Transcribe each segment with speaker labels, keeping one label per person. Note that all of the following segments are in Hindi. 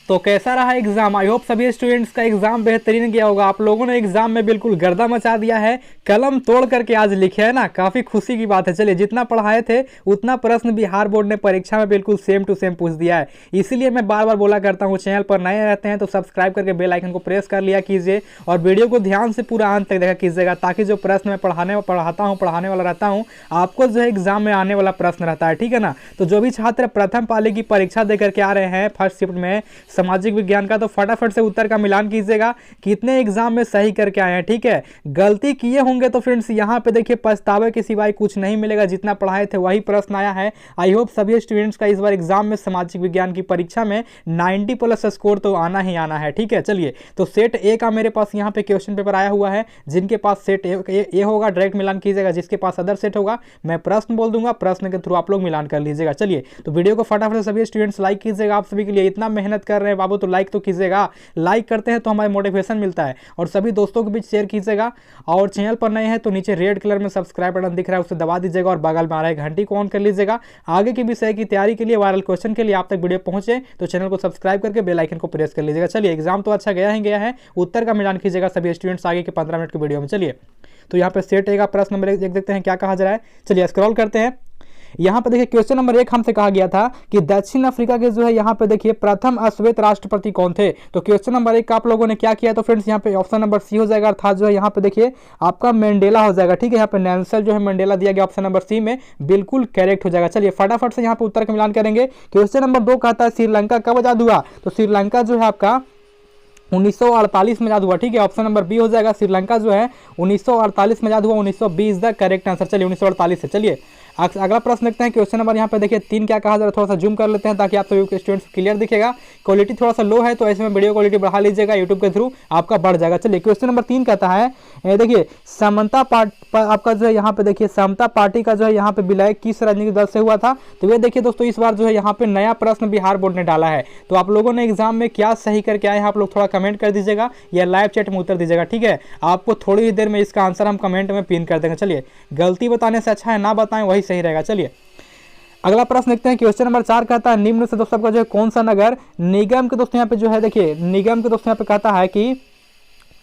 Speaker 1: तो कैसा रहा एग्जाम? आई होप सभी स्टूडेंट्स का एग्जाम बेहतरीन गया होगा। आप लोगों ने एग्जाम में बिल्कुल गर्दा मचा दिया है, कलम तोड़ करके आज लिखे है ना, काफी खुशी की बात है। चलिए, जितना पढ़ाए थे उतना प्रश्न बिहार बोर्ड ने परीक्षा में बिल्कुल सेम टू सेम पूछ दिया है। इसीलिए मैं बार बार बोला करता हूँ, चैनल पर नए रहते हैं तो सब्सक्राइब करके बेल आइकन को प्रेस कर लिया कीजिए और वीडियो को ध्यान से पूरा अंत तक देखा कीजिएगा, ताकि जो प्रश्न मैं पढ़ाने वाला रहता हूँ, आपको जो है एग्जाम में आने वाला प्रश्न रहता है, ठीक है ना। तो जो भी छात्र प्रथम पाली की परीक्षा दे करके आ रहे हैं फर्स्ट शिफ्ट में सामाजिक विज्ञान का, तो फटाफट से उत्तर का मिलान कीजिएगा कितने एग्जाम में सही करके आए हैं, ठीक है। गलती किए होंगे तो फ्रेंड्स यहाँ पे देखिए पछतावे के सिवाय कुछ नहीं मिलेगा, जितना पढ़ाए थे वही प्रश्न आया है। आई होप सभी स्टूडेंट्स का इस बार एग्जाम में सामाजिक विज्ञान की परीक्षा में 90+ स्कोर तो आना ही आना है, ठीक है। चलिए, तो सेट ए का मेरे पास यहाँ पे क्वेश्चन पेपर आया हुआ है। जिनके पास सेट ए होगा डायरेक्ट मिलान कीजिएगा, जिसके पास अदर सेट होगा मैं प्रश्न बोल दूंगा, प्रश्न के थ्रू आप लोग मिलान कर लीजिएगा। चलिए, तो वीडियो को फटाफट से सभी स्टूडेंट्स लाइक कीजिएगा। आप सभी के लिए इतना मेहनत कर रहे हैं बाबू, तो लाइक तो कीजिएगा। लाइक करते हैं तो हमारे मोटिवेशन मिलता है। और सभी दोस्तों के बीच शेयर कीजिएगा। और चैनल पर नए हैं तो नीचे रेड कलर में सब्सक्राइब बटन दिख रहा है, उसे दबा दीजिएगा और बगल में आ रहा है घंटी को ऑन कर लीजिएगा। आगे के विषय की तैयारी के लिए, वायरल क्वेश्चन के लिए आप तक वीडियो पहुंचे तो चैनल को सब्सक्राइब करके बेल आइकन को प्रेस कर लीजिएगा। चलिए, एग्जाम तो अच्छा गया है, उत्तर का मिलान कीजिएगा सभी स्टूडेंट्स आगे के 15 मिनट की वीडियो में। चलिए, तो यहाँ पे सेट ए का प्रश्न नंबर 1 देख देखते हैं क्या कहा जा रहा है। चलिए स्क्रॉल करते हैं। यहाँ पे देखिए क्वेश्चन नंबर 1 हमसे कहा गया था कि दक्षिण अफ्रीका के जो है यहाँ पे देखिए प्रथम अश्वेत राष्ट्रपति कौन थे। तो क्वेश्चन नंबर 1 का आप लोगों ने क्या किया, तो फ्रेंड्स यहाँ पे ऑप्शन नंबर सी हो जाएगा, अर्थात जो है यहाँ पे देखिए आपका मंडेला हो जाएगा, ठीक है। यहाँ पे नेल्सन जो है मंडेला दिया गया ऑप्शन नंबर सी में, बिल्कुल करेक्ट हो जाएगा। चलिए फटाफट से यहाँ पे उत्तर का मिलान करेंगे। क्वेश्चन नंबर 2 कहता है श्रीलंका कब आजाद हुआ, तो श्रीलंका जो है आपका 1948 में आजाद हुआ, ठीक है। ऑप्शन नंबर बी हो जाएगा, श्रीलंका जो है 1948 में आजाद हुआ, 1920 द करेक्ट आंसर। चलिए 1948 से। चलिए अगला प्रश्न देखते हैं। क्वेश्चन नंबर यहाँ पे देखिए 3 क्या कहा जा रहा है, थोड़ा सा जूम कर लेते हैं ताकि आप सभी स्टूडेंट्स क्लियर दिखेगा। क्वालिटी थोड़ा सा लो है तो ऐसे में वीडियो क्वालिटी बढ़ा लीजिएगा, यूट्यूब के थ्रू आपका बढ़ जाएगा। चलिए क्वेश्चन नंबर 3 कहता है देखिए समता आपका जो है यहाँ पे देखिए समता पार्टी का जो है यहाँ पे विलय किस राजनीतिक दल से हुआ था। तो ये देखिए दोस्तों, इस बार जो है यहाँ पे नया प्रश्न बिहार बोर्ड ने डाला है। तो आप लोगों ने एग्जाम में क्या सही करके आए हैं, आप लोग थोड़ा कमेंट कर दीजिएगा या लाइव चैट में उत्तर दीजिएगा, ठीक है। आपको थोड़ी ही देर में इसका आंसर हम कमेंट में पिन कर देंगे। चलिए, गलती बताने से अच्छा है ना बताएं, वही सही रहेगा। चलिए अगला प्रश्न देखते हैं। क्वेश्चन नंबर 4 कहता है निम्न से दोस्तों आपका जो है कौन सा नगर निगम के दोस्तों यहाँ पे जो है देखिए निगम के दोस्तों यहाँ पे कहता है कि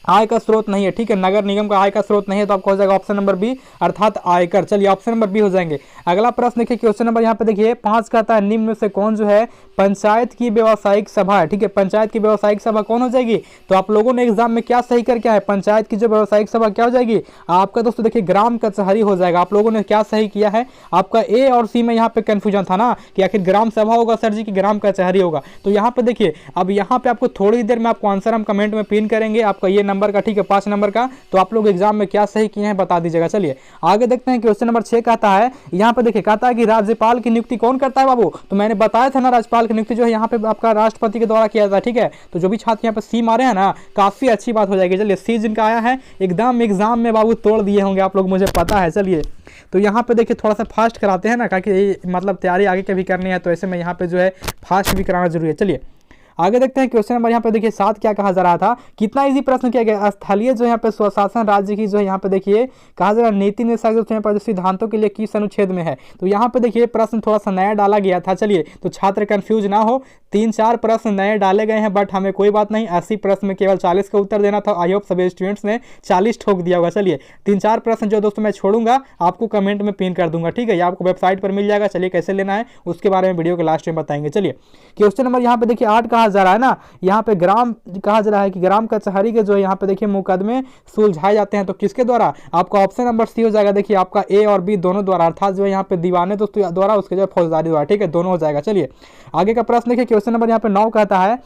Speaker 1: आय का स्रोत नहीं है, ठीक है। नगर निगम का आय का स्रोत नहीं है, तो आपको हो जाएगा ऑप्शन नंबर बी, अर्थात आयकर। चलिए ऑप्शन नंबर बी हो जाएंगे। अगला प्रश्न देखिए, क्वेश्चन नंबर यहाँ पे देखिए 5 कहता है निम्न में से कौन जो है पंचायत की व्यावसायिक सभा है, ठीक है। पंचायत की व्यावसायिक सभा कौन हो जाएगी, तो आप लोगों ने एग्जाम में क्या सही करके आए, पंचायत की जो व्यावसायिक सभा क्या हो जाएगी आपका दोस्तों देखिए ग्राम कचहरी हो जाएगा। आप लोगों ने क्या सही किया है, आपका ए और सी में यहाँ पे कंफ्यूजन था ना कि आखिर ग्राम सभा होगा सर जी की ग्राम कचहरी होगा। तो यहाँ पे देखिए अब यहाँ पे आपको थोड़ी देर में आपको आंसर हम कमेंट में पिन करेंगे, आपका ये नंबर का, ठीक है, 5 नंबर का। तो आप लोग एग्जाम में क्या सही किए हैं बता दीजिएगा। चलिए आगे देखते हैं। क्वेश्चन नंबर 6 कहता है यहाँ पे देखिए कहता है कि राज्यपाल की नियुक्ति कौन करता है बाबू। तो मैंने बताया था ना, राज्यपाल की नियुक्ति जो है यहाँ पे आपका राष्ट्रपति के द्वारा किया जाता है, ठीक है। तो जो भी छात्र यहाँ पे सी मारे हैं ना, काफी अच्छी बात हो जाएगी। चलिए सी जिनका आया है एकदम एग्जाम में बाबू तोड़ दिए होंगे आप लोग, मुझे पता है। चलिए तो यहाँ पे देखिए थोड़ा सा फास्ट कराते हैं ना, क्योंकि मतलब तैयारी आगे के भी करनी है, तो ऐसे में यहाँ पे जो है फास्ट भी कराना जरूरी है। चलिए आगे देखते हैं। क्वेश्चन नंबर यहाँ पे देखिए 7 क्या कहा जा रहा था, कितना इजी प्रश्न किया गया। स्थलीय जो यहाँ पे स्वशासन राज्य की जो है यहाँ पे देखिए कहा जा रहा है नीति निर्देशक यहाँ पर सिद्धांतों के लिए किस अनुच्छेद में है। तो यहाँ पे देखिए प्रश्न थोड़ा सा नया डाला गया था। चलिए तो छात्र कंफ्यूज ना हो, 3-4 प्रश्न नए डाले गए हैं, बट हमें कोई बात नहीं, 80 प्रश्न में केवल 40 का उत्तर देना था। आई होप सभी स्टूडेंट्स ने 40 ठोक दिया होगा। चलिए 3-4 प्रश्न जो दोस्तों मैं छोड़ूंगा आपको कमेंट में पिन कर दूंगा, ठीक है। ये आपको वेबसाइट पर मिल जाएगा। चलिए कैसे लेना है उसके बारे में वीडियो के लास्ट में बताएंगे। चलिए क्वेश्चन नंबर यहाँ पे देखिए 8 कहा जा रहा है ना, यहाँ पे ग्राम कहा जा रहा है कि ग्राम कचहरी के जो है यहाँ पे देखिए मुकदमे सुलझाए जाते हैं, तो किसके द्वारा, आपका ऑप्शन नंबर सी हो जाएगा। देखिए आपका ए और बी दोनों द्वारा, अर्थात जो है यहाँ पे दीवाने दोस्तों द्वारा, उसके जो है फौजदारी द्वारा, ठीक है, दोनों हो जाएगा। चलिए आगे का प्रश्न देखिए। क्वेश्चन नंबर यहाँ पे 9 कहता है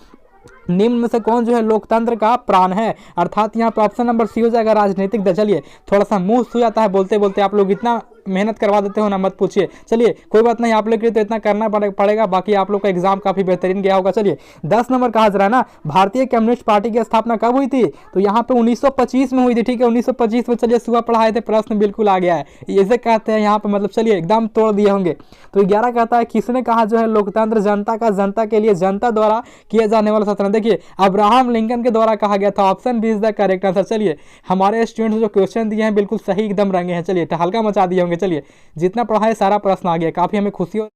Speaker 1: निम्न में से कौन जो है लोकतंत्र का प्राण है, अर्थात यहाँ पे ऑप्शन नंबर सी हो जाएगा राजनीतिक दल। चलिए थोड़ा सा मुंह सूझ जाता है बोलते बोलते, आप लोग इतना मेहनत करवा देते हो ना, मत पूछिए। चलिए कोई बात नहीं, आप लोग के लिए तो इतना करना पड़ेगा, बाकी आप लोग का एग्जाम काफी बेहतरीन गया होगा। चलिए 10 नंबर कहा जा रहा है ना, भारतीय कम्युनिस्ट पार्टी की स्थापना कब हुई थी, तो यहाँ पे 1925 में हुई थी, ठीक है। 1925 में चलिए सुबह पढ़ाए थे, प्रश्न बिल्कुल आ गया है, इसे कहते हैं यहाँ पे मतलब चलिए एकदम तोड़ दिए होंगे। तो 11 कहता है किसने कहा जो है लोकतंत्र जनता का जनता के लिए जनता द्वारा किया जाने वाला शासन। देखिए अब्राहम लिंकन के द्वारा कहा गया था, option B is the correct answer. चलिए हमारे स्टूडेंट्स जो क्वेश्चन दिए हैं बिल्कुल सही एकदम रंगे हैं। चलिए हल्का मचा दिए होंगे। चलिए जितना पढ़ाए सारा प्रश्न आ गया, काफी हमें खुशी हो।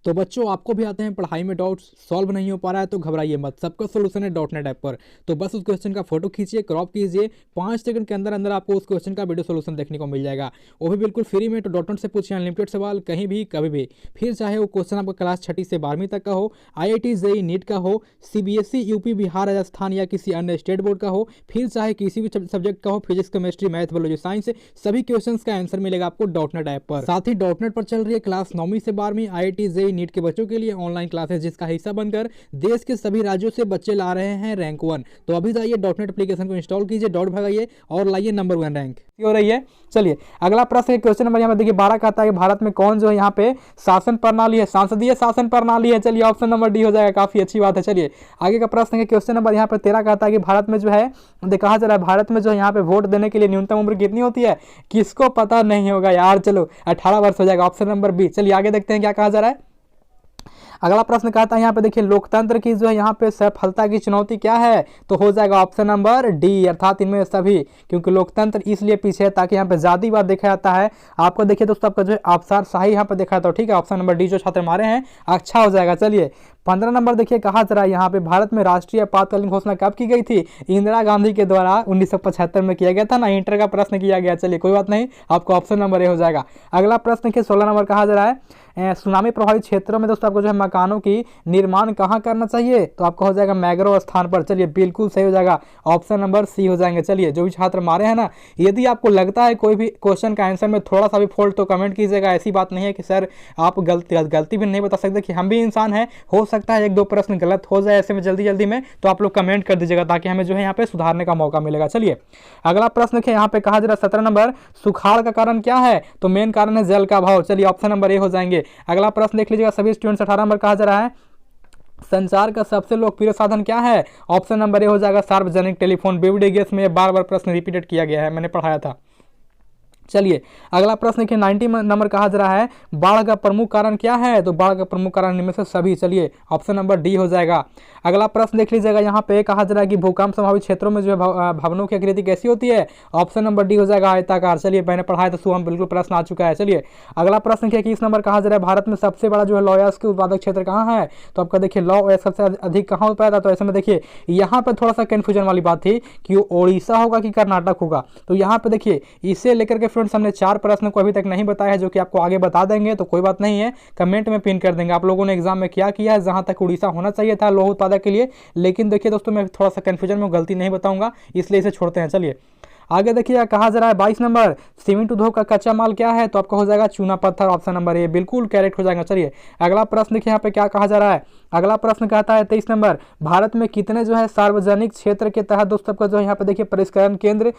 Speaker 1: तो बच्चों आपको भी आते हैं पढ़ाई में डाउट्स, सॉल्व नहीं हो पा रहा है तो घबराइए मत, सबका सोल्यूशन है डॉट नेट ऐप पर। तो बस उस क्वेश्चन का फोटो खींचिए, क्रॉप कीजिए, 5 सेकंड के अंदर अंदर आपको उस क्वेश्चन का वीडियो सोल्यूशन देखने को मिल जाएगा, वो भी बिल्कुल फ्री में। तो डॉट.नेट से पूछिए अनलिमिटेड सवाल कहीं भी कभी भी, फिर चाहे वो क्वेश्चन आपका क्लास 6 से 12वीं तक का हो, IIT JEE नीट का हो, CBSE UP बिहार राजस्थान या किसी अन्य स्टेट बोर्ड का हो, फिर चाहे किसी भी सब्जेक्ट का हो, physics chemistry math biology science, सभी क्वेश्चंस का आंसर मिलेगा आपको डॉट.नेट ऐप पर। साथ ही डॉट.नेट पर चल रही है क्लास 9वीं से 12वीं IIT JEE नीट के बच्चों के लिए ऑनलाइन क्लासेस, जिसका हिस्सा बनकर देश के सभी राज्यों से बच्चे ला रहे हैं रैंक 1। तो अभी जाइए डॉट.नेट एप्लीकेशन को इंस्टॉल कीजिए, डॉट भगाइए और लाइए नंबर 1 रैंक हो रही है। चलिए अगला प्रश्न, क्वेश्चन नंबर यहाँ पे देखिए 12 का आता है कि भारत में कौन जो है यहाँ पे शासन प्रणाली है, सांसदीय शासन प्रणाली है। चलिए ऑप्शन नंबर डी हो जाएगा, काफी अच्छी बात है। चलिए आगे का प्रश्न है, क्वेश्चन नंबर यहाँ पे 13 का आता है कि भारत में जो है कहा जा रहा है, भारत में जो है यहाँ पे वोट देने के लिए न्यूनतम उम्र कितनी होती है, किसको पता नहीं होगा यार, चलो 18 वर्ष हो जाएगा, ऑप्शन नंबर बी। चलिए आगे देखते हैं क्या कहा जा रहा है। अगला प्रश्न कहता है यहाँ पे देखिए लोकतंत्र की जो है यहाँ पे सफलता की चुनौती क्या है, तो हो जाएगा ऑप्शन नंबर डी, अर्थात इनमें सभी, क्योंकि लोकतंत्र इसलिए पीछे है ताकि यहाँ पे जातिवाद देखा जाता है। आपको देखिए दोस्तों आपका जो है अवसर सही यहाँ पे देखा था, ठीक है, ऑप्शन नंबर डी जो छात्र मारे हैं अच्छा हो जाएगा। चलिए 15 नंबर देखिए कहा जा रहा है यहाँ पे भारत में राष्ट्रीय आपातकालीन घोषणा कब की गई थी, इंदिरा गांधी के द्वारा 1975 में किया गया था ना, इंटर का प्रश्न किया गया। चलिए कोई बात नहीं, आपको ऑप्शन नंबर ए हो जाएगा। अगला प्रश्न देखिए 16 नंबर कहा जा रहा है सुनामी प्रभावित क्षेत्रों में दोस्तों आपको जो है मकानों की निर्माण कहाँ करना चाहिए, तो आपको हो जाएगा मैग्रो स्थान पर। चलिए बिल्कुल सही हो जाएगा, ऑप्शन नंबर सी हो जाएंगे। चलिए जो भी छात्र मारे हैं ना, यदि आपको लगता है कोई भी क्वेश्चन का आंसर में थोड़ा सा भी फॉल्ट तो कमेंट कीजिएगा, ऐसी बात नहीं है कि सर आप गलती भी नहीं बता सकते, कि हम भी इंसान हैं, हो सकता है 1-2 प्रश्न गलत हो जाए ऐसे में जल्दी में, तो आप लोग कमेंट कर दीजिएगा ताकि हमें जो है यहाँ पे सुधारने का मौका मिलेगा। चलिए अगला प्रश्न देखिए यहाँ पे कहा जा रहा है 17 नंबर सुखाड़ का कारण क्या है, तो मेन कारण है जल का अभाव। चलिए ऑप्शन नंबर ए हो जाएंगे। अगला प्रश्न देख लीजिएगा सभी स्टूडेंट्स, 18 नंबर कहा जा रहा है संचार का सबसे लोकप्रिय साधन क्या है, ऑप्शन नंबर ए हो जाएगा सार्वजनिक टेलीफोन। बीवीडी गेस में बार प्रश्न रिपीटेड किया गया है, मैंने पढ़ाया था। चलिए अगला प्रश्न देखिए 90 नंबर कहा जा रहा है बाढ़ का प्रमुख कारण क्या है, तो बाढ़ का प्रमुख कारण इनमें से सभी। चलिए ऑप्शन नंबर डी हो जाएगा। अगला प्रश्न देख लीजिएगा यहाँ पे कहा जा रहा है कि भूकंप संभावित क्षेत्रों में जो है भवनों की आकृति कैसी होती है, ऑप्शन नंबर डी हो जाएगा आयताकार। चलिए मैंने पढ़ाया था सुबह, बिल्कुल प्रश्न आ चुका है। चलिए अगला प्रश्न देखिए 21 नंबर कहा जा रहा है भारत में सबसे बड़ा जो है लॉयस के उत्पादक क्षेत्र कहाँ है, तो आपका देखिए लॉ सबसे अधिक कहाँ उत्पादन था, तो ऐसे में देखिए यहाँ पे थोड़ा सा कंफ्यूजन वाली बात थी कि ओडिशा होगा कि कर्नाटक होगा। तो यहाँ पे देखिए इसे लेकर के फ्रेंड्स हमने 4 प्रश्न को अभी तक नहीं बताया है, जो कि आपको आगे बता देंगे, तो कोई बात नहीं है, कमेंट में पिन कर देंगे आप लोगों ने एग्जाम में क्या किया है। जहां तक उड़ीसा होना चाहिए था लौह उत्पादक के लिए, लेकिन देखिए दोस्तों मैं थोड़ा सा कंफ्यूजन में गलती नहीं बताऊंगा, इसलिए इसे छोड़ते हैं। चलिए आगे देखिए कहा जा रहा है 22 नंबर सीमेंट उद्योग का कच्चा माल क्या है, तो आपका हो जाएगा चूना पत्थर, ऑप्शन नंबर ए बिल्कुल करेक्ट हो जाएगा। चलिए अगला प्रश्न देखिए यहाँ पे क्या कहा जा रहा है। अगला प्रश्न कहता है 23 नंबर भारत में कितने जो है सार्वजनिक क्षेत्र के तहत दोस्तों आपका जो है यहाँ पे देखिए परिष्करण केंद्र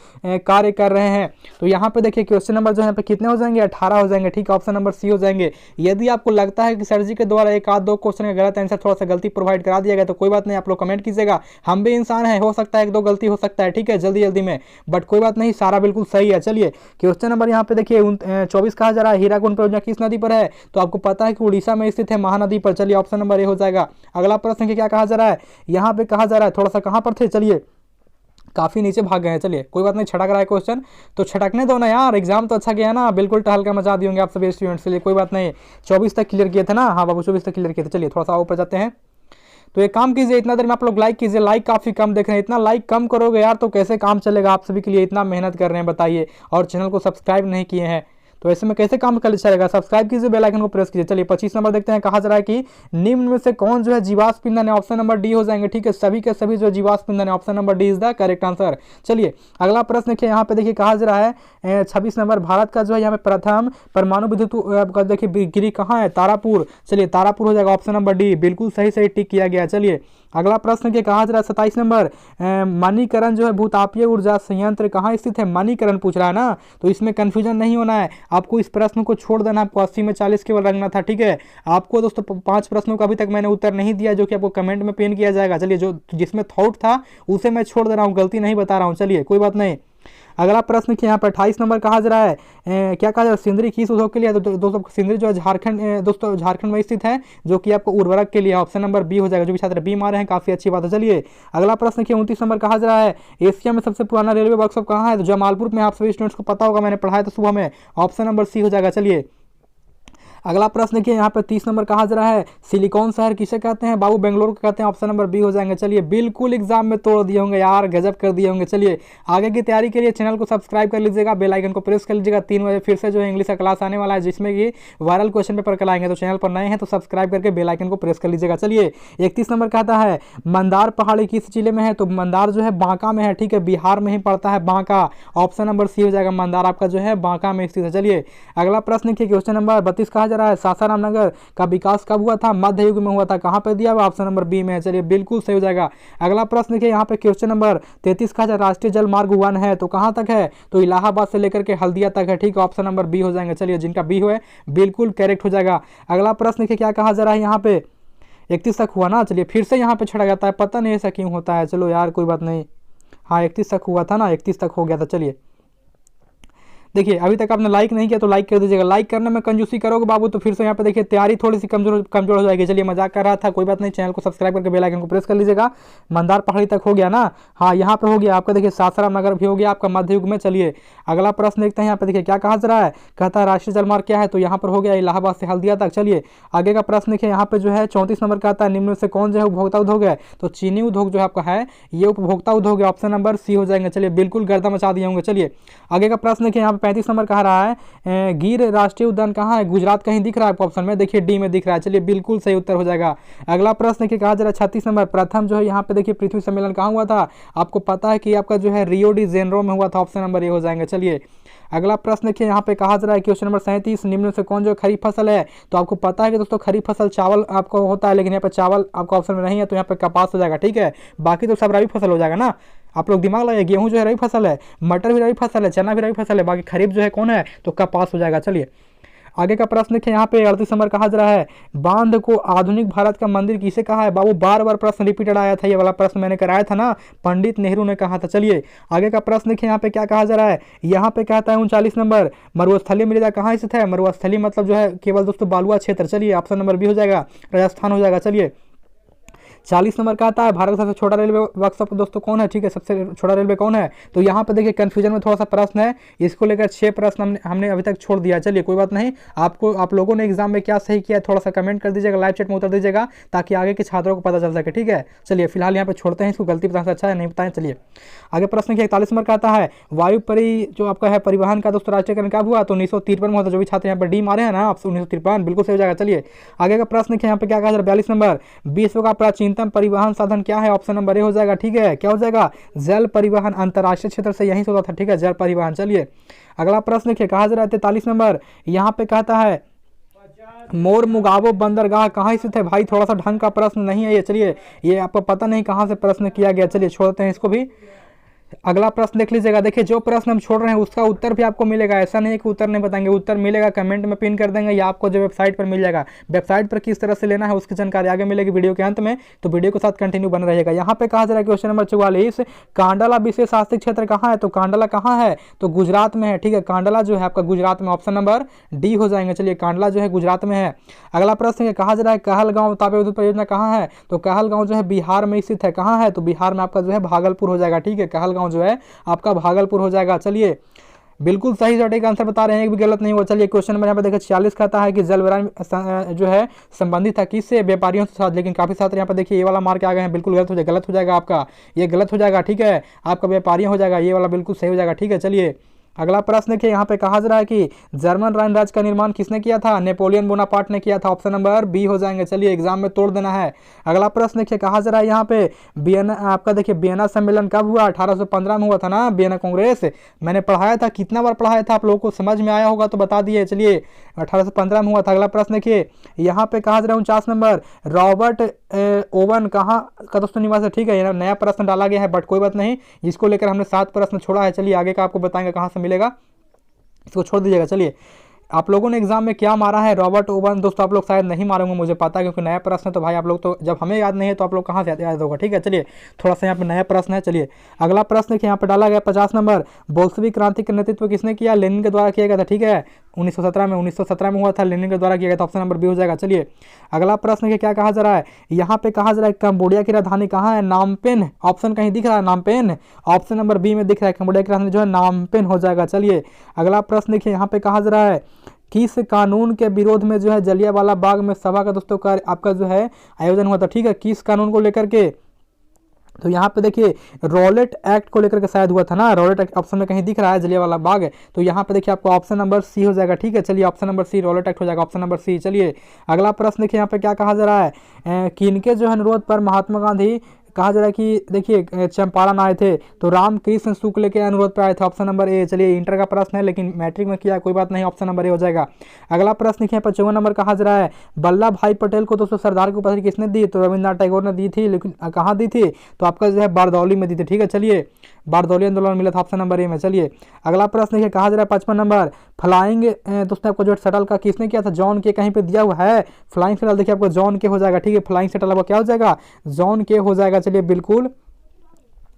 Speaker 1: कार्य कर रहे हैं, तो यहाँ पे देखिए क्वेश्चन नंबर जो है यहाँ पे कितने हो जाएंगे, 18 हो जाएंगे, ठीक है, ऑप्शन नंबर सी हो जाएंगे। यदि आपको लगता है कि सर जी के द्वारा 1-2 क्वेश्चन का गलत आंसर थोड़ा सा गलती प्रोवाइड करा दिया गया, तो कोई बात नहीं, आप लोग कमेंट कीजिएगा, हम भी इंसान हैं, हो सकता है 1-2 गलती हो सकता है, ठीक है, जल्दी में, बट कोई बात नहीं, सारा बिल्कुल सही है। चलिए क्वेश्चन नंबर यहाँ पे देखिए 24 कहा जा रहा है हीराकुंड परियोजना किस नदी पर है, तो आपको पता है कि उड़ीसा में स्थित है महानदी पर। चलिए ऑप्शन नंबर ए हो जाएगा। अगला प्रश्न क्या कहा जा रहा है, यहाँ पे कहा जा रहा है थोड़ा सा कहाँ पर थे, चलिए काफी नीचे भाग गए हैं। चलिए कोई बात नहीं, छटक रहा है क्वेश्चन तो छटकने दो ना यार, एग्जाम तो अच्छा गया ना, बिल्कुल टहलका मचा दिए होंगे आप सभी स्टूडेंट्स के लिए, कोई बात नहीं। 24 तक क्लियर किए थे ना, हाँ बाबू 24 तक क्लियर किए थे। चलिए थोड़ा सा ऊपर जाते हैं, तो एक काम कीजिए, इतना देर में आप लोग लाइक कीजिए, लाइक काफी कम देख रहे हैं, इतना लाइक कम करोगे यार तो कैसे काम चलेगा, आप सभी के लिए इतना मेहनत कर रहे हैं बताइए, और चैनल को सब्सक्राइब नहीं किए हैं, तो ऐसे में कैसे काम कर चलेगा, सब्सक्राइब कीजिए, बेल आइकन को प्रेस कीजिए। चलिए 25 नंबर देखते हैं, कहा जा रहा है कि निम्न में से कौन जो है जीवाश्म ईंधन है, ऑप्शन नंबर डी हो जाएंगे, ठीक है, सभी के सभी जो जीवाश्म ईंधन है, option number D is the correct answer. चलिए अगला प्रश्न देखिए, यहाँ पे देखिए कहा जा रहा है 26 नंबर भारत का जो है यहाँ पे प्रथम परमाणु विद्युत देखिए गिरी कहाँ है, तारापुर। चलिए तारापुर हो जाएगा, ऑप्शन नंबर डी बिल्कुल सही टिक किया गया। चलिए अगला प्रश्न के कहा जा रहा है 27 नंबर मणिकरण जो है भूतापीय ऊर्जा संयंत्र कहाँ स्थित है, मणिकरण पूछ रहा है ना, तो इसमें कंफ्यूजन नहीं होना है, आपको इस प्रश्न को छोड़ देना, आपको 80 में 40 केवल रखना था, ठीक है। आपको दोस्तों 5 प्रश्नों का अभी तक मैंने उत्तर नहीं दिया, जो कि आपको कमेंट में पिन किया जाएगा। चलिए जो जिसमें थॉट था उसे मैं छोड़ दे रहा हूँ, गलती नहीं बता रहा हूँ, चलिए कोई बात नहीं। अगला प्रश्न कि यहाँ पर 28 नंबर कहा जा रहा है क्या कहा जा रहा है सिंदरी किस उद्योग के लिए, तो दोस्तों सिंदरी जो है झारखंड दोस्तों झारखंड में स्थित है, जो कि आपको उर्वरक के लिए, ऑप्शन नंबर बी हो जाएगा। जो भी छात्र बी मारे हैं काफी अच्छी बात है। चलिए अगला प्रश्न कि 29 नंबर कहा जा रहा है एशिया में सबसे पुराना रेलवे वर्कशॉप कहाँ है, तो जमालपुर में, आप सभी स्टूडेंट्स को पता होगा, मैंने पढ़ाया था सुबह में, ऑप्शन नंबर सी हो जाएगा। चलिए अगला प्रश्न देखिए यहाँ पे 30 नंबर कहा जा रहा है सिलिकॉन शहर किसे कहते हैं बाबू, बेंगलोर को कहते हैं। ऑप्शन नंबर बी हो जाएंगे। चलिए बिल्कुल एग्जाम में तोड़ दिए होंगे यार, गजब कर दिए होंगे। चलिए आगे की तैयारी के लिए चैनल को सब्सक्राइब कर लीजिएगा, बेल आइकन को प्रेस कर लीजिएगा। 3 बजे फिर से जो है इंग्लिश का क्लास आने वाला है जिसमें कि वायरल क्वेश्चन पेपर कराएंगे, तो चैनल पर नए हैं तो सब्सक्राइब करके बेल आइकन को प्रेस कर लीजिएगा। चलिए 31 नंबर कहता है मंदार पहाड़ी किस जिले में है, तो मंदार जो है बांका में है, ठीक है, बिहार में ही पड़ता है बांका। ऑप्शन नंबर सी हो जाएगा, मंदार आपका जो है बांका में स्थित है। चलिए अगला प्रश्न देखिए क्वेश्चन नंबर 32 कहा जा रहा है सासाराम नगर का विकास कब हुआ था, मध्य युग में हुआ था। कहां पे दिया हुआ, ऑप्शन नंबर बी में है। चलिए बिल्कुल सही हो जाएगा। अगला प्रश्न देखिए यहाँ पे क्वेश्चन नंबर 33 कहा जा रहा है राष्ट्रीय जल मार्ग 1 है तो कहां तक है, तो इलाहाबाद से लेकर के हल्दिया तक है, ठीक है, ऑप्शन नंबर बी हो जाएंगे। चलिए जिनका बी हो बिल्कुल करेक्ट हो जाएगा। अगला प्रश्न देखिए क्या कहा जा रहा है यहाँ पे 31 तक हुआ ना, चलिए फिर से यहाँ पे छड़ा जाता है, पता नहीं ऐसा क्यों होता है। चलो यार कोई बात नहीं, हाँ 31 तक हुआ था ना, 31 तक हो गया था। चलिए देखिए अभी तक आपने लाइक नहीं किया तो लाइक कर दीजिएगा, लाइक करने में कंजूसी करोगे बाबू तो फिर से यहाँ पे देखिए तैयारी थोड़ी सी कमजोर हो जाएगी। चलिए मजाक कर रहा था, कोई बात नहीं, चैनल को सब्सक्राइब करके बेल आइकन को प्रेस कर लीजिएगा। मंदार पहाड़ी तक हो गया ना, हाँ यहाँ पे हो गया आपका, देखिए सासाराम नगर भी हो गया आपका मध्य युग में। चलिए अगला प्रश्न देखते हैं यहाँ पे देखिए क्या कहा जा रहा है, कहता है राष्ट्रीय जलमार्ग क्या है, तो यहाँ पर हो गया इलाहाबाद से हल्दिया तक। चलिए आगे का प्रश्न देखिए यहाँ पे जो है 34 नंबर का आता है निम्न में से कौन जो है उपभोक्ता उद्योग है, तो चीनी उद्योग जो है आपका है ये उपभोक्ता उद्योग है, ऑप्शन नंबर सी हो जाएंगे। चलिए बिल्कुल गर्दा मचा दिए होंगे। चलिए आगे का प्रश्न देखिए यहाँ पे 35 नंबर कहा रहा है गिर राष्ट्रीय उद्यान कहाँ है, गुजरात कहीं दिख रहा है आपको, ऑप्शन में देखिए डी में दिख रहा है। चलिए बिल्कुल सही उत्तर हो जाएगा। अगला प्रश्न देखिए कहा जा रहा है 36 नंबर प्रथम जो है यहाँ पे देखिए पृथ्वी सम्मेलन कहाँ हुआ था, आपको पता है कि आपका जो है रियो डी जेनेरो में हुआ था, ऑप्शन नंबर ए हो जाएंगे। चलिए अगला प्रश्न देखिए यहाँ पे कहा जा रहा है क्वेश्चन नंबर 37 निम्न से कौन जो खरीफ फसल है, तो आपको पता है कि दोस्तों खरीफ फसल चावल आपको होता है, लेकिन यहाँ पे चावल आपका ऑप्शन में नहीं है तो यहाँ पे कपास हो जाएगा, ठीक है, बाकी तो सब रबी फसल हो जाएगा ना। आप लोग दिमाग लगाइए, गेहूं जो है रबी फसल है, मटर भी रबी फसल है, चना भी रबी फसल है, बाकी खरीफ जो है कौन है, तो कपास हो जाएगा। चलिए आगे का प्रश्न देखिए यहाँ पे 38 नंबर कहा जा रहा है बांध को आधुनिक भारत का मंदिर किसे कहा है, बाबू बार बार प्रश्न रिपीटेड आया था, ये वाला प्रश्न मैंने कराया था ना, पंडित नेहरू ने कहा था। चलिए आगे का प्रश्न देखिए यहाँ पे क्या कहा जा रहा है, यहाँ पे कहता है 39 नंबर मरुस्थलीय मृदा कहाँ स्थित है, मरुस्थलीय मतलब जो है केवल दोस्तों बालुआ क्षेत्र। चलिए ऑप्शन नंबर बी हो जाएगा, राजस्थान हो जाएगा। चलिए 40 नंबर का आता है भारत का सबसे छोटा रेलवे वर्कशॉप दोस्तों कौन है, ठीक है, सबसे छोटा रेलवे कौन है, तो यहाँ पे देखिए कंफ्यूजन में थोड़ा सा प्रश्न है, इसको लेकर 6 प्रश्न हमने अभी तक छोड़ दिया। चलिए कोई बात नहीं, आप लोगों ने एग्जाम में क्या सही किया थोड़ा सा कमेंट कर दीजिएगा, लाइव चैट में उतर दीजिएगा ताकि आगे के छात्रों को पता चल सके, ठीक है। चलिए फिलहाल यहाँ पे छोड़ते हैं इसको, गलती बताने से अच्छा है नहीं बताएं। चलिए आगे प्रश्न 41 नंबर का आता है वायु जो आपका है परिवहन का दोस्तों राष्ट्रीयकरण कब हुआ, तो 1953 में होता, जो भी छात्र यहाँ पर डी मारे हैं ना आप 1953 बिल्कुल सही हो जाएगा। चलिए आगे का प्रश्न यहाँ पे क्या कहा 42 नंबर विश्व का प्राचीनतम परिवहन साधन क्या है, ऑप्शन नंबर ए हो जाएगा, ठीक है, क्या हो जाएगा, जल परिवहन, अंतरराष्ट्रीय क्षेत्र से यहीं से होता था, ठीक है, जल परिवहन। चलिए अगला प्रश्न देखिए कहा जा रहा है 43 नंबर यहाँ पे कहता है मोर मुगाबो बंदरगाह कहाँ स्थित है, भाई थोड़ा सा ढंग का प्रश्न नहीं है ये। चलिए ये आपको पता नहीं कहाँ से प्रश्न किया गया, चलिए छोड़ते हैं इसको भी। अगला प्रश्न देख लीजिएगा, देखिए जो प्रश्न हम छोड़ रहे हैं उसका उत्तर भी आपको मिलेगा, ऐसा नहीं है कि उत्तर नहीं बताएंगे, उत्तर मिलेगा, कमेंट में पिन कर देंगे या आपको जो वेबसाइट पर मिल जाएगा। वेबसाइट पर किस तरह से लेना है उसकी जानकारी आगे मिलेगी वीडियो के अंत में, तो वीडियो के साथ कंटिन्यू बन रहेगा। यहाँ पे कहा जा रहा है क्वेश्चन नंबर 44 कांडला विशेष आर्थिक क्षेत्र कहाँ है, तो कांडला कहाँ है, तो गुजरात में है, ठीक है, कांडला जो है आपका गुजरात में, ऑप्शन नंबर डी हो जाएंगे। चलिए कांडला जो है गुजरात में है। अगला प्रश्न कहा जा रहा है कहलगांव तापीय विद्युत परियोजना कहाँ है, तो कहलगांव जो है बिहार में स्थित है, कहाँ है, तो बिहार में आपका जो है भागलपुर हो जाएगा, ठीक है, कहलगांव जो है आपका भागलपुर हो जाएगा। चलिए बिल्कुल सही सटीक आंसर बता रहे हैं, एक भी गलत नहीं हुआ। चलिए क्वेश्चन नंबर यहाँ पे देखिए 46 कहता है कि जलवायु जो है संबंधित है किससे, व्यापारियों के साथ, लेकिन काफी छात्र यहाँ पे देखिए ये वाला मार्क आ गए हैं, बिल्कुल गलत हो जाएगा आपका, ये गलत हो जाएगा, ठीक है, आपका व्यापारियों हो जाएगा, ये वाला बिल्कुल सही हो जाएगा, ठीक है। चलिए अगला प्रश्न देखिए यहाँ पे कहा जा रहा है कि जर्मन राइन राज्य का निर्माण किसने किया था, नेपोलियन बोनापार्ट ने किया था, ऑप्शन नंबर बी हो जाएंगे। चलिए एग्जाम में तोड़ देना है। अगला प्रश्न देखिए कहा जा रहा है यहाँ पे वियना, आपका देखिए वियना सम्मेलन कब हुआ, 1815 में हुआ था ना वियना कांग्रेस, मैंने पढ़ाया था, कितना बार पढ़ाया था, आप लोगों को समझ में आया होगा तो बता दिए। चलिए 1815 में हुआ था। अगला प्रश्न देखिए यहाँ पे कहा जा रहा है 49 नंबर रॉबर्ट ओवन कहाँ का दोस्तों निवास है, ठीक है, ये नया प्रश्न डाला गया है बट कोई बात नहीं, इसको लेकर हमने 7 प्रश्न छोड़ा है। चलिए आगे का आपको बताएंगे कहाँ से मिलेगा, इसको छोड़ दीजिएगा। चलिए आप लोगों ने एग्जाम में क्या मारा है, रॉबर्ट ओवन, दोस्तों आप लोग शायद नहीं मारेंगे मुझे पता है, क्योंकि नया प्रश्न है तो भाई आप लोग तो जब हमें याद नहीं है तो आप लोग कहाँ से याद होगा, ठीक है। चलिए थोड़ा सा यहाँ पे नया प्रश्न है। चलिए अगला प्रश्न देखिए यहाँ पे डाला गया 50 नंबर बोल्शेविक क्रांति का नेतृत्व किसने किया, लेनिन के द्वारा किया गया था, ठीक है, 1917 में हुआ था, लेनिन के द्वारा किया गया था, ऑप्शन नंबर बी हो जाएगा। चलिए अगला प्रश्न क्या कहा जा रहा है, यहाँ पे कहा जा रहा है कंबोडिया की राजधानी कहाँ है, नामपेन, ऑप्शन कहीं दिख रहा है नामपेन, ऑप्शन नंबर बी में दिख रहा है, कंबोडिया की राजधानी जो है नामपेन हो जाएगा। चलिए अगला प्रश्न देखिए यहाँ पे कहा जा रहा है किस कानून के विरोध में जो है जलियांवाला बाग में सभा का दोस्तों का आपका जो है आयोजन हुआ था, ठीक है, किस कानून को लेकर के? तो यहाँ पे देखिए रॉलेट एक्ट को लेकर के शायद हुआ था ना, रॉलेट एक्ट ऑप्शन में कहीं दिख रहा है जलियांवाला बाग है, तो यहाँ पे देखिए आपको ऑप्शन नंबर सी हो जाएगा, ठीक है। चलिए option number C Rowlatt act हो जाएगा, ऑप्शन नंबर सी। चलिए अगला प्रश्न देखिए यहाँ पे क्या कहा जा रहा है, किनके जो है अनुरोध पर महात्मा गांधी कहा जा रहा है कि देखिए चंपारण आए थे, तो रामकृष्ण शुक्ल के अनुरोध पर आए थे, ऑप्शन नंबर ए। चलिए इंटर का प्रश्न है लेकिन मैट्रिक में किया कोई बात नहीं, ऑप्शन नंबर ए हो जाएगा। अगला प्रश्न देखिए 55 नंबर कहा जा रहा है, वल्लभ भाई पटेल को दोस्तों सरदार की उपाधि किसने दी? तो रविंद्रनाथ टैगोर ने दी थी, लेकिन कहाँ दी थी? तो आपका जो है बारदौली में दी थी, ठीक है। चलिए बारदौली आंदोलन मिला था, ऑप्शन नंबर ए में। चलिए अगला प्रश्न देखिए कहा जा रहा है 55 नंबर, फ्लाइंग दोस्तों आपको जो शटल का किसने किया था? जॉन के कहीं पे दिया हुआ है फ्लाइंग शटल, देखिए आपको जॉन के हो जाएगा, ठीक है, फ्लाइंग शटल आपको क्या हो जाएगा? जॉन के हो जाएगा। चलिए बिल्कुल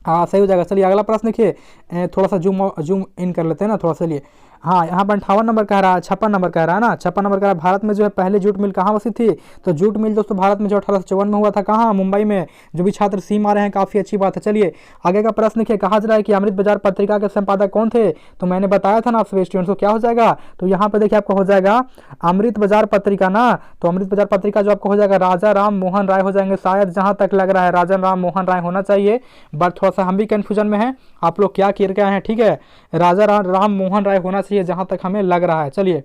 Speaker 1: हाँ सही हो जाएगा। चलिए अगला प्रश्न देखिए थोड़ा सा जूम इन कर लेते हैं ना थोड़ा सा। लिए हाँ यहाँ पर 58 नंबर कह रहा है, 56 नंबर कह रहा है ना, 56 नंबर कह रहा है, भारत में जो है पहले जूट मिल कहाँ बसी थी? तो जूट मिल दोस्तों भारत में जो 1854 में हुआ था, कहाँ? मुंबई में। जो भी छात्र सी मारे हैं काफ़ी अच्छी बात है। चलिए आगे का प्रश्न देखिए कहा जा रहा है कि अमृत बाजार पत्रिका के संपादक कौन थे? तो मैंने बताया था ना आप सभी स्टूडेंट्स को, क्या हो जाएगा? तो यहाँ पे देखिए आपको हो जाएगा अमृत बाजार पत्रिका ना, तो अमृत बाजार पत्रिका जो आपको हो जाएगा राजा राम मोहन राय हो जाएंगे, शायद जहाँ तक लग रहा है राजा राम मोहन राय होना चाहिए, बट थोड़ा सा हम भी कन्फ्यूजन में हैं, आप लोग क्या करके आए हैं, ठीक है, राजा राम मोहन राय होना चाहिए जहां तक हमें लग रहा है। चलिए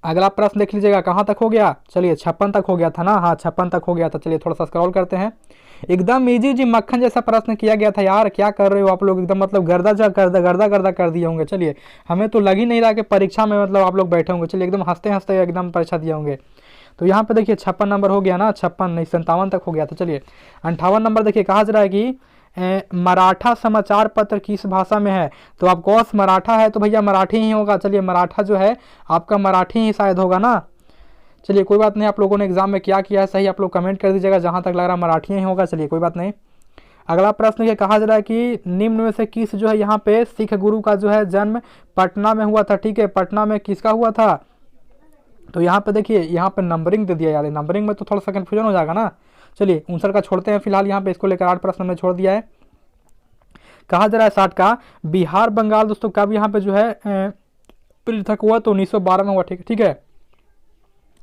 Speaker 1: अगला प्रश्न देख लीजिएगा कहां तक हो गया? चलिए 56 तक हो गया था ना, हाँ 56 तक हो गया था। चलिए थोड़ा सा स्क्रॉल करते हैं, एकदम इजी जी मक्खन जैसा प्रश्न किया गया था यार, क्या कर रहे हो आप लोग, एकदम मतलब गर्दा कर दिए होंगे। चलिए हमें तो लग ही नहीं रहा कि परीक्षा में मतलब आप लोग बैठे होंगे, चलिए एकदम हंसते हंसते एकदम परीक्षा दिए होंगे। तो यहाँ पे देखिए 56 नंबर हो गया ना, 56 नहीं 57 तक हो गया था। चलिए 58 नंबर देखिए कहा जा रहा है कि मराठा समाचार पत्र किस भाषा में है? तो आप कौस मराठा है तो भैया मराठी ही होगा। चलिए मराठा जो है आपका मराठी ही शायद होगा ना। चलिए कोई बात नहीं, आप लोगों ने एग्जाम में क्या किया है सही आप लोग कमेंट कर दीजिएगा, जहां तक लग रहा है मराठी ही होगा। चलिए कोई बात नहीं। अगला प्रश्न ये कहा जा रहा है कि निम्न में से किस जो है यहाँ पे सिख गुरु का जो है जन्म पटना में हुआ था, ठीक है, पटना में किसका हुआ था? तो यहाँ पे देखिए यहाँ पे नंबरिंग दे दिया यार, नंबरिंग में तो थोड़ा सा कन्फ्यूजन हो जाएगा ना। चलिए 59 का छोड़ते हैं फिलहाल, यहाँ पे इसको लेकर 8 प्रश्न में छोड़ दिया है। कहा जा रहा है 60 का बिहार बंगाल दोस्तों कब यहाँ पे जो है पृथक हुआ? तो 1912 में हुआ, ठीक है।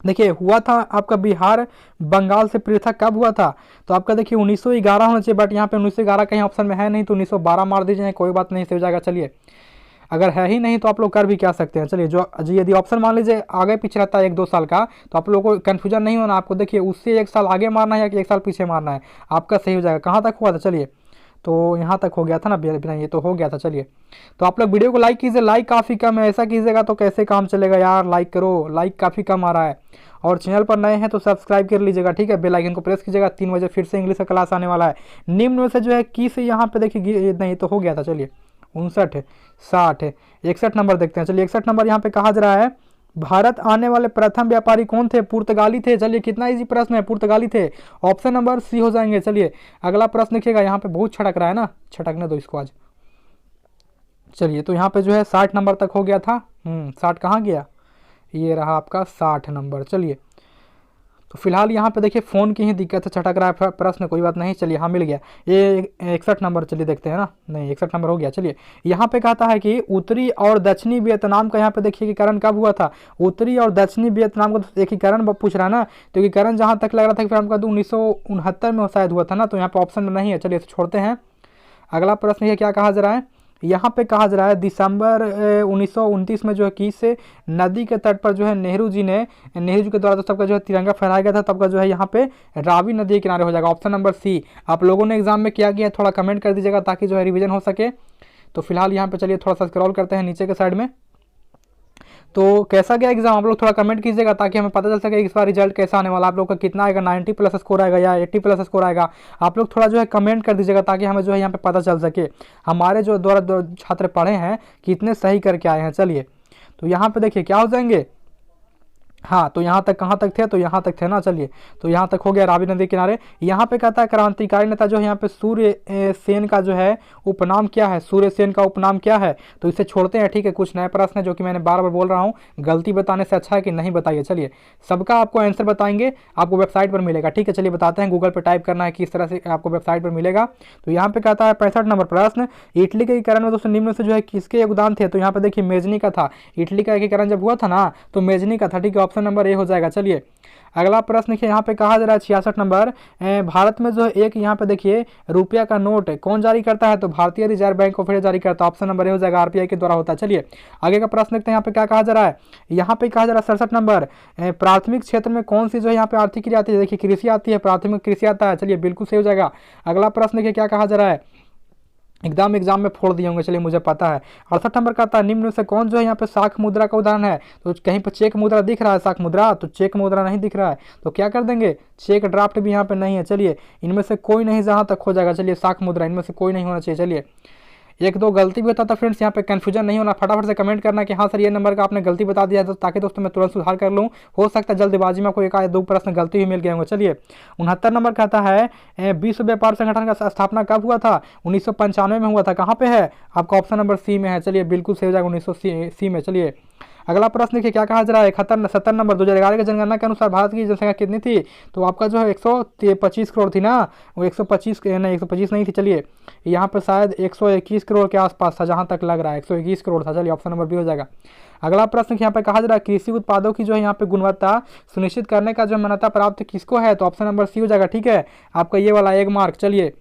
Speaker 1: देखिए हुआ था आपका बिहार बंगाल से पृथक कब हुआ था? तो आपका देखिए 1911 होना चाहिए, बट यहाँ पे 1911 कहीं ऑप्शन में है नहीं, तो 1912 मार दीजिए, कोई बात नहीं, सही हो जाएगा। चलिए अगर है ही नहीं तो आप लोग कर भी क्या सकते हैं। चलिए जो यदि ऑप्शन मान लीजिए आगे पीछे रहता है 1-2 साल का, तो आप लोगों को कन्फ्यूजन नहीं होना, आपको देखिए उससे 1 साल आगे मारना है या कि 1 साल पीछे मारना है, आपका सही हो जाएगा। कहाँ तक हुआ था? चलिए तो यहाँ तक हो गया था ना, बिना ये तो हो गया था। चलिए तो आप लोग वीडियो को लाइक कीजिए, लाइक काफ़ी कम है, ऐसा कीजिएगा तो कैसे काम चलेगा यार, लाइक करो, लाइक काफ़ी कम आ रहा है। और चैनल पर नए हैं तो सब्सक्राइब कर लीजिएगा, ठीक है, बेल आइकन को प्रेस कीजिएगा। 3 बजे फिर से इंग्लिश का क्लास आने वाला है। निम्न में से जो है किस यहाँ पे देखिए नहीं तो हो गया था। चलिए 59, 60, 61 नंबर देखते हैं। चलिए 61 नंबर यहाँ पे कहा जा रहा है भारत आने वाले प्रथम व्यापारी कौन थे? पुर्तगाली थे। चलिए कितना इजी प्रश्न है, पुर्तगाली थे, ऑप्शन नंबर सी हो जाएंगे। चलिए अगला प्रश्न देखिएगा, यहाँ पे बहुत छटक रहा है ना, छटकने दो इसको आज। चलिए तो यहाँ पे जो है 60 नंबर तक हो गया था। 60 कहाँ गया? ये रहा आपका 60 नंबर। चलिए तो फिलहाल यहाँ पे देखिए फ़ोन की ही दिक्कत है, छटक रहा है प्रश्न, कोई बात नहीं। चलिए हाँ मिल गया ये 61 नंबर। चलिए देखते हैं ना, नहीं 61 नंबर हो गया। चलिए यहाँ पे कहता है कि उत्तरी और दक्षिणी वियतनाम का यहाँ पे देखिए एकीकरण कब हुआ था? उत्तरी और दक्षिणी वियतनाम का एकीकरण पूछ रहा है ना, तो एकीकरण जहाँ तक लग रहा था कि फिर हमका 1969 में शायद हुआ था ना, तो यहाँ पे ऑप्शन में नहीं है। चलिए तो छोड़ते हैं। अगला प्रश्न ये क्या कहा जा रहा है? यहाँ पे कहा जा रहा है दिसंबर 1929 में जो है किस नदी के तट पर जो है नेहरू जी के द्वारा दोस्तों का जो है तिरंगा फहराया गया था, तब का जो है यहाँ पे रावी नदी के किनारे हो जाएगा, ऑप्शन नंबर सी। आप लोगों ने एग्जाम में क्या किया थोड़ा कमेंट कर दीजिएगा ताकि जो है रिवीजन हो सके। तो फिलहाल यहाँ पे चलिए थोड़ा सा स्क्रॉल करते हैं नीचे के साइड में। तो कैसा गया एग्जाम, आप लोग थोड़ा कमेंट कीजिएगा ताकि हमें पता चल सके इस बार रिजल्ट कैसा आने वाला, आप लोग का कितना आएगा, 90 प्लस स्कोर आएगा या 80 प्लस स्कोर आएगा। आप लोग थोड़ा जो है कमेंट कर दीजिएगा ताकि हमें जो है यहाँ पे पता चल सके हमारे जो द्वारा छात्र पढ़े हैं कितने सही करके आए हैं। चलिए तो यहाँ पे देखिए क्या हो जाएंगे हाँ, तो यहाँ तक कहाँ तक थे, तो यहाँ तक थे ना। चलिए, तो यहाँ तक हो गया रावी नदी किनारे। यहाँ पे कहता है क्रांतिकारी नेता जो है यहाँ पे सूर्य सेन का जो है उपनाम क्या है, सूर्य सेन का उपनाम क्या है, तो इसे छोड़ते हैं। ठीक है, कुछ नए प्रश्न है जो कि मैंने बार बार बोल रहा हूँ, गलती बताने से अच्छा है कि नहीं बताइए। चलिए, सबका आपको आंसर बताएंगे, आपको वेबसाइट पर मिलेगा। ठीक है, चलिए बताते हैं, गूगल पर टाइप करना है किस तरह से आपको वेबसाइट पर मिलेगा। तो यहाँ पे कहता है 65 नंबर प्रश्न, इटली के एकीकरण में दोस्तों निम्न से जो है किसके योगदान थे, तो यहाँ पे देखिए मेजनी का था। इटली का एकीकरण जब हुआ था ना तो मेजनी का था। ठीक है, ऑप्शन नंबर ए हो जाएगा। चलिए, अगला प्रश्न देखिए, यहाँ पे कहा जा रहा है 66 नंबर, भारत में जो एक यहाँ पे देखिए रुपया का नोट कौन जारी करता है, तो भारतीय रिजर्व बैंक ऑफ इंडिया जारी करता है। ऑप्शन नंबर ए हो जाएगा, आरबीआई के द्वारा होता है। चलिए, आगे का प्रश्न देखते हैं, यहाँ पे क्या कहा जा रहा है। यहाँ पे कहा जा रहा है 67 नंबर, प्राथमिक क्षेत्र में कौन सी जो है यहाँ पे आर्थिक क्रिया आती है, देखिए कृषि आती है, प्राथमिक कृषि आता है। चलिए, बिल्कुल सही हो जाएगा। अगला प्रश्न देखिए क्या कहा जा रहा है, एकदम एग्जाम में फोड़ दिए होंगे, चलिए मुझे पता है। 68 नंबर का आता है, निम्न में से कौन जो है यहाँ पे साख मुद्रा का उदाहरण है, तो कहीं पर चेक मुद्रा दिख रहा है, साख मुद्रा, तो चेक मुद्रा नहीं दिख रहा है, तो क्या कर देंगे, चेक ड्राफ्ट भी यहाँ पे नहीं है। चलिए, इनमें से कोई नहीं, जहाँ तक हो जाएगा। चलिए, साख मुद्रा इनमें से कोई नहीं होना चाहिए। चलिए, एक दो गलती भी होता था फ्रेंड्स, यहाँ पे कंफ्यूजन नहीं होना, फटाफट से कमेंट करना कि हाँ सर ये नंबर का आपने गलती बता दिया है, ताकि दोस्तों मैं तुरंत सुधार कर लूँ। हो सकता है जल्दबाजी में कोई एक आध दो प्रश्न गलती भी मिल गए होंगे। चलिए, 69 नंबर कहता है विश्व व्यापार संगठन का स्थापना कब हुआ था, 1995 में हुआ था। कहाँ पे है, आपका ऑप्शन नंबर सी में है। चलिए, बिल्कुल सही हो जाएगा, 1980 में। चलिए, अगला प्रश्न देखिए क्या कहा जा रहा है, 70 नंबर, 2011 की जनगणना के अनुसार भारत की जनसंख्या कितनी थी, तो आपका जो है 125 करोड़ थी ना, वो 125 नहीं, 125 नहीं थी। चलिए, यहाँ पर शायद 121 करोड़ के आसपास था, जहाँ तक लग रहा है 121 करोड़ था। चलिए, ऑप्शन नंबर बी हो जाएगा। अगला प्रश्न यहाँ पे कहा जा रहा है कृषि उत्पादों की जो है यहाँ पे गुणवत्ता सुनिश्चित करने का जो मान्यता प्राप्त किसको है, तो ऑप्शन नंबर सी हो जाएगा। ठीक है, आपका ये वाला 1 मार्क। चलिए,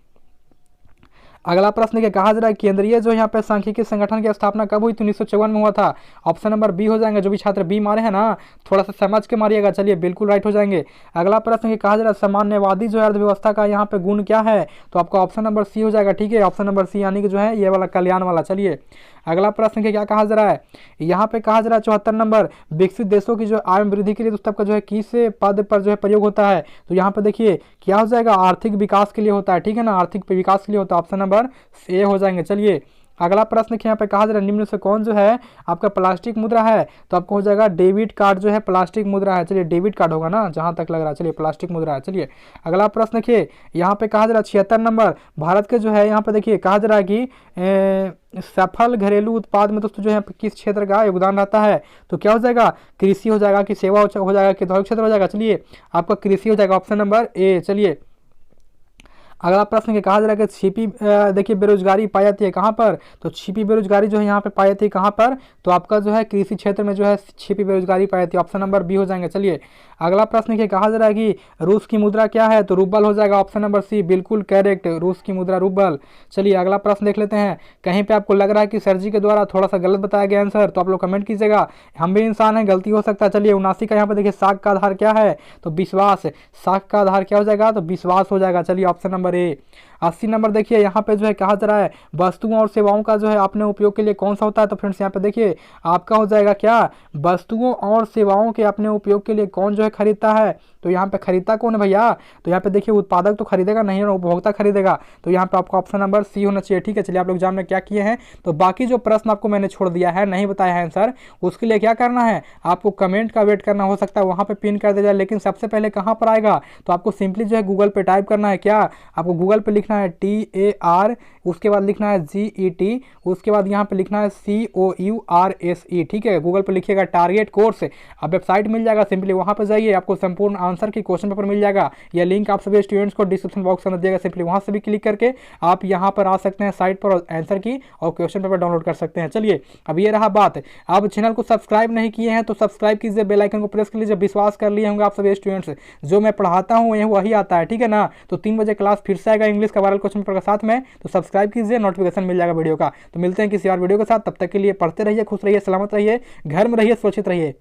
Speaker 1: अगला प्रश्न क्या कहा जा रहा है केंद्रीय जो यहाँ पे सांख्यिकी संगठन की स्थापना कब हुई थी, 1954 में हुआ था। ऑप्शन नंबर बी हो जाएंगे। जो भी छात्र बी मारे हैं ना, थोड़ा सा समझ के मारिएगा। चलिए, बिल्कुल राइट हो जाएंगे। अगला प्रश्न ये कहा जा रहा है सामान्यवादी जो है अर्थव्यवस्था का यहाँ पे गुण क्या है, तो आपका ऑप्शन नंबर सी हो जाएगा। ठीक है, ऑप्शन नंबर सी यानी कि जो है ये वाला कल्याण वाला। चलिए, अगला प्रश्न क्या कहा जा रहा है, यहाँ पे कहा जा रहा है 74 नंबर, विकसित देशों की जो आय वृद्धि के लिए दोस्तों का जो है किस पद पर जो है प्रयोग होता है, तो यहाँ पे देखिए क्या हो जाएगा, आर्थिक विकास के लिए होता है। ठीक है ना, आर्थिक विकास के लिए होता है। ऑप्शन नंबर ए हो जाएंगे। चलिए, अगला प्रश्न यहाँ पे कहा जा रहा है निम्न से कौन जो है आपका प्लास्टिक मुद्रा है, तो आपको हो जाएगा डेबिट कार्ड जो है प्लास्टिक मुद्रा है। चलिए, डेबिट कार्ड होगा ना, जहां तक लग रहा है। चलिए, प्लास्टिक मुद्रा है। चलिए, अगला प्रश्न देखिए यहाँ पे कहा जा रहा है 76 नंबर, भारत के जो है यहाँ पे देखिए कहा जा रहा है कि सफल घरेलू उत्पाद में दोस्तों जो है किस क्षेत्र का योगदान रहता है, तो क्या हो जाएगा, कृषि हो जाएगा, कि सेवा हो जाएगा, कि औद्योगिक क्षेत्र हो जाएगा। चलिए, आपका कृषि हो जाएगा, ऑप्शन नंबर ए। चलिए, अगला प्रश्न कहा जा रहा है कि छिपी देखिए बेरोजगारी पाई जाती है कहाँ पर, तो छिपी बेरोजगारी जो है यहाँ पे पाई जाती है कहाँ पर, तो आपका जो है कृषि क्षेत्र में जो है छिपी बेरोजगारी पाई जाती है। ऑप्शन नंबर बी हो जाएंगे। चलिए, अगला प्रश्न कहा जा रहा है कि रूस की मुद्रा क्या है, तो रूबल हो जाएगा। ऑप्शन नंबर सी बिल्कुल करेक्ट, रूस की मुद्रा रूबल। चलिए, अगला प्रश्न देख लेते हैं, कहीं पे आपको लग रहा है कि सर जी के द्वारा थोड़ा सा गलत बताया गया आंसर, तो आप लोग कमेंट कीजिएगा, हम भी इंसान हैं, गलती हो सकता है। चलिए, 79 का यहाँ पे देखिए साख का आधार क्या है, तो विश्वास, साख का आधार क्या हो जाएगा, तो विश्वास हो जाएगा। चलिए, ऑप्शन नंबर ए। 80 नंबर देखिए यहाँ पे जो है कहा जा रहा है वस्तुओं और सेवाओं का जो है अपने उपयोग के लिए कौन सा होता है, तो फ्रेंड्स यहाँ पे देखिए आपका हो जाएगा क्या, वस्तुओं और सेवाओं के अपने उपयोग के लिए कौन जो है खरीदता है, तो यहाँ पे खरीदता कौन है भैया, तो यहाँ पे देखिए उत्पादक तो खरीदेगा नहीं, उपभोक्ता खरीदेगा, तो यहाँ पे आपका ऑप्शन नंबर सी होना चाहिए। ठीक है, चलिए आप लोग एग्जाम में क्या किए हैं, तो बाकी जो प्रश्न आपको मैंने छोड़ दिया है, नहीं बताया है आंसर, उसके लिए क्या करना है, आपको कमेंट का वेट करना, हो सकता है वहाँ पे पिन कर दिया जाए, लेकिन सबसे पहले कहाँ पर आएगा, तो आपको सिंपली जो है गूगल पे टाइप करना है, क्या आपको गूगल पे लिखना है TAR, उसके बाद लिखना है GET, उसके बाद यहाँ पे लिखना है COURSE। ठीक है, गूगल पे लिखिएगा टारगेट कोर्स, अब वेबसाइट मिल जाएगा, सिंपली वहाँ पे जाइए, आपको संपूर्ण आंसर की क्वेश्चन पेपर मिल जाएगा। यह लिंक आप सभी स्टूडेंट्स को डिस्क्रिप्शन बॉक्स में दिएगा, सिंपली वहाँ से भी क्लिक करके आप यहाँ पर आ सकते हैं साइट पर और आंसर की और क्वेश्चन पेपर डाउनलोड कर सकते हैं। चलिए, अब ये रहा बात, आप चैनल को सब्सक्राइब नहीं किए हैं तो सब्सक्राइब कीजिए, बेल आइकन को प्रेस कर लीजिए, विश्वास कर लिए होंगे आप सभी स्टूडेंट्स, जो मैं पढ़ाता हूँ वही आता है। ठीक है ना, तो 3 बजे क्लास फिर से आएगा इंग्लिश का वायरल क्वेश्चन पेपर के साथ में, तो सब्सक्राइब कीजिए, नोटिफिकेशन मिल जाएगा वीडियो का। तो मिलते हैं किसी और वीडियो के साथ, तब तक के लिए पढ़ते रहिए, खुश रहिए, सलामत रहिए, घर में रहिए, सुरक्षित रहिए।